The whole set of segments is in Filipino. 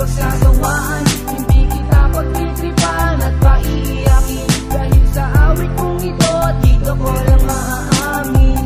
pagsasawaan. Hindi kita pagtitripan at paiiyakin, dahil sa awit kong ito, dito ko lang maaamin.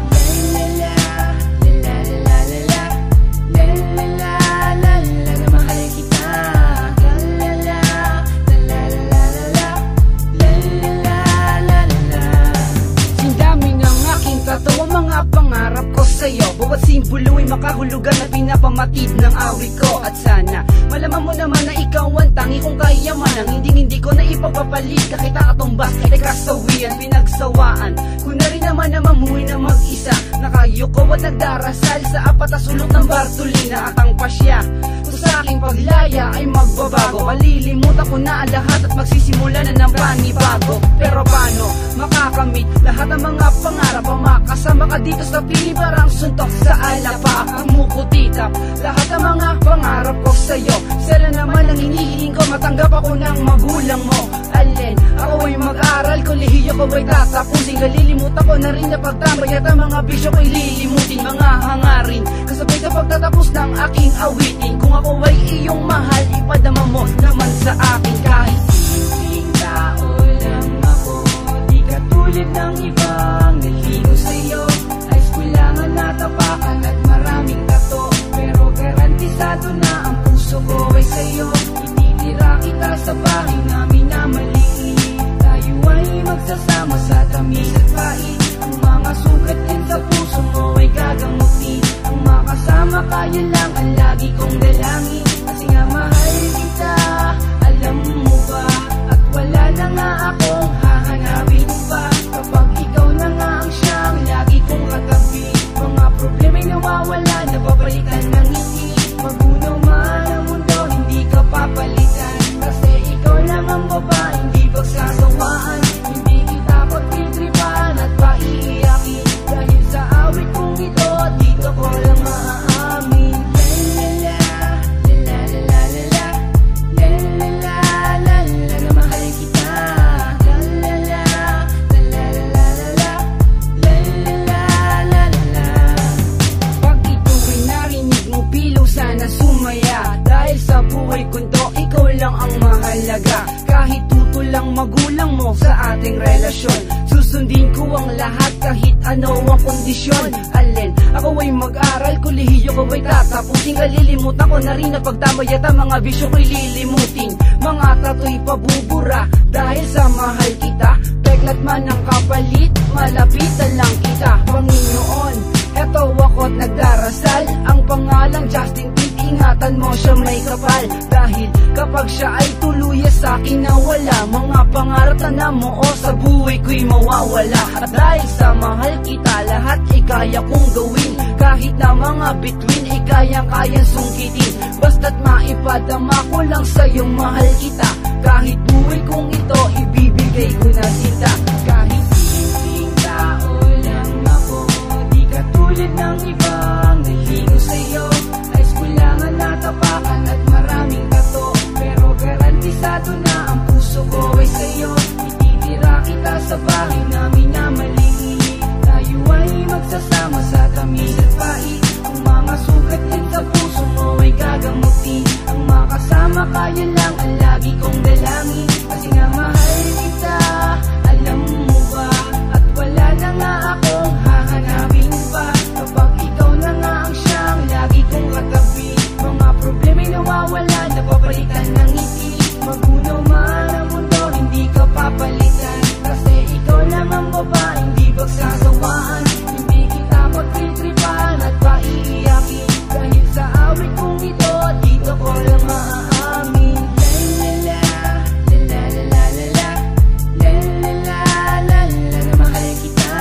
Mga pangarap ko sa'yo, bawat simbolo ay makahulugan na pinapamatid ng awit ko. At sana malaman mo naman na ikaw ang tangi kong kayaman, ang hindi ko na ipapapalit kahit katumbas, kahit kasawian, pinagsawaan ko na rin naman na mamuhay na mag-isa. Nakayuko at nagdarasal sa apat na sulok ng Bartolina, at ang pasya kung sa aking paglaya ay magbabago. Malilimutan ko na ang lahat at magsisimula na ng panibago. Pero paano makakamit lahat ng mga pangarap? Ang makasama ka dito sa piling, parang suntok sa alapa. Kumukutitap lahat ng mga pangarap ko sa'yo. Sana naman ang hinihiling ko, matanggap ako ng magulang mo. Alin, ako ay mag-aral, kolehiyo ko ay tatapusin. Kalilimutan ko na rin na pagtambay at ang mga bisyo ko'y lilimutin. Mga hangarin kasabay sa pagtatapos ng aking awitin. Kung ako ay iyong mahal, ipadama mo naman sa akin. Kahit simpleng tao lang ako, di katulad ng ibang naligo sa'yo. Ayos ko lang ang natapakan at maraming tato, pero garantisado na ang puso ko ay sa'yo. Ititira kita sa bahay namin na maliit, tayo ay magsasama sa tamis at pait. Ang mga sugat din sa puso mo ay gagamutin. Ang makasama kaya lang ang lagi kong dalangin, kasi nga mahal kita, alam mo ba? At wala na nga akong hahanapin pa, kapag ikaw na nga ang siyang lagi kong katabi. Mga problema'y nawawala, napapalitan ng ngiti. Magunaw man ang mundo, hindi ka papalitan, kasi ikaw lang ang babae, hindi pagsasawaan. Hindi kita pagtitripan at paiiyakin, dahil sa awit kong ito, dito ko lang maaamin. Mahal kita, pag ito'y narinig mo, pilaw sana sumaya, dahil sa buhay ko to, ikaw lang ang mahalaga. Kahit tutol lang magulang mo sa ating relasyon, susundin ko ang lahat kahit ano ang kondisyon. Alin, ako ay mag-aral, kolehiyo ko ay tatapusin. Kalilimutan ko na rin na pagdamay at ang mga bisyo ko'y lilimutin. Mga tato'y pabubura dahil sa mahal kita. Peklat man ang kapalit, malapitan lang kita. Panginoon, eto ako't nagdarasal, ang pangalang Justin Pitt, ingatan mo siya may kapal. Dahil kapag siya ay tuluya sa akin na wala, mga pangarap na namuo sa buhay ko'y mawawala. At dahil sa mahal kita, lahat ay kaya kong gawin. Kahit na mga bituin ay kayang sungkitin, basta't maipadama ko lang sa'yong mahal kita. Kahit buhay kong ito, ibibigay ko na sinta. Kahit simpleng tao lang ako, di katulad ng ibang naligo sa'yo. Ayos ko lang ang natapakan at maraming tato, pero garantisado na ang puso ko ay sa'yo. Ititira kita sa bahay namin na maliit, tayo ay magsasama sa tamis at pait. Ang mga sugat din sa puso mo ay gagamutin. Ang makasama kaya lang ang lagi kong dalangin, kasi nga mahal kita, alam mo ba? At wala na nga akong hahanapin pa, kapag ikaw na nga ang siyang lagi kong katabi. Mga problema'y nawawala, napapalitan ng ngiti. Magunaw man ang mundo, hindi ka papalitan, kasi ikaw lang ang babae, hindi pagsasawaan. Hindi kita pagtitripan at paiiyakin, dahil sa awit kong ito, dito ko lang maaamin. Mahal kita,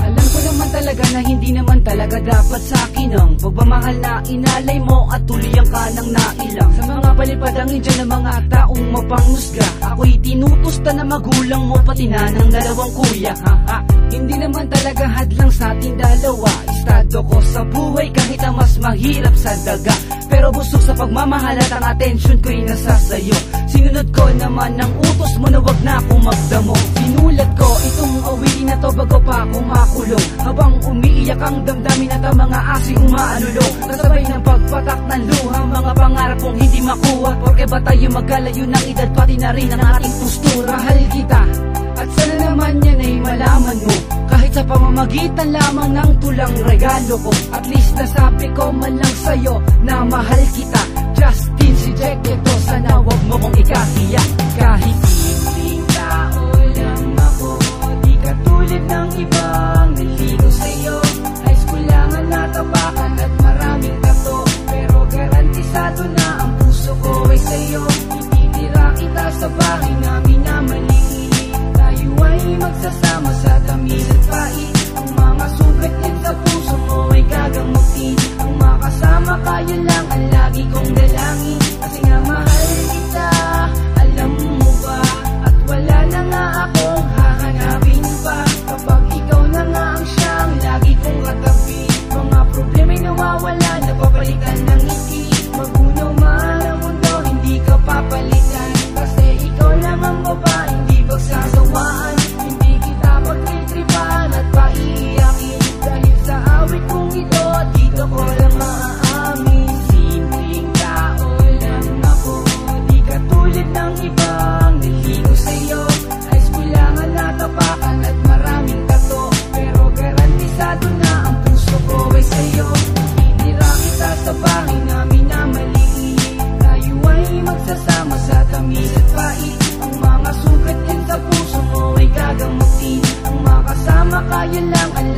alam ko naman talaga na hindi naman talaga dapat sa akin ang pagmamahal na inalay mo at tuloyan ka ng nailang. Sa mga palipadangin dyan ng mga taong mapangusga, ako'y tinutusta na magulang mo, pati na ng dalawang kuya. Hindi naman talaga hadlang sa ating dalawa, estado ko sa buhay kahit ang mas mahirap sa daga. Pero pero busog sa pagmamahal at ang atensyon ko'y nasa sayo. Sinunod ko naman ang utos mo na wag na akong magdamo. Sinulat ko itong awitin na to bago pa ako makulong, habang umiiyak ang damdamin at ang mga asing umaalulong. Kasabay ng pagpatak ng luha, mga pangarap kong hindi makuha, porque ba tayo magkalayo ng edad pati na rin ang ating postura. Mahal kita at sana naman yan ay malaman mo, kahit sa pamamagitan lamang ng tulang regalo ko. At least nasabi ko man lang sa'yo na mahal kita. Justin si Jack, ito sana wag mo kong ikahiya. Kahit simpleng tao lang ako, di katulad ng ibang naligo sa'yo. High school lang ang natapakan at maraming tato, pero garantisado na ang puso ko ay sa'yo. Ititira kita sa bahay namin na maliit, tayo ay magsasama sa tamis at pait. Ang mga sugat din sa puso mo ay gagamutin, ang makasama kaya lang ang lagi kong dalangin. Kasi nga mahal kita, alam mo ba? At wala na nga akong hahanapin pa, kapag ikaw na nga ang siyang lagi kong katabi. Mga problema'y nawawala, napapalitan ng ngiti. Magunaw man ang mundo, hindi ka papalitan, kasi ikaw lang ang babaeng di pagsasawaan. Hindi kita pagtitripan at paiiyakin, dahil sa awit kong ito, dito ko lang maaamin. Simpleng tao lang ako, di katulad ng ibang naligo sa'yo. High school lang ang natapakan at maraming tato, pero garantisado na ang puso ko ay sa'yo. Ititira kita sa bahay namin na maliit, tayo ay magsasama sa tamis at pait. Ang mga sugat din sa puso mo ay gagamutin, ang makasama kaya lang ang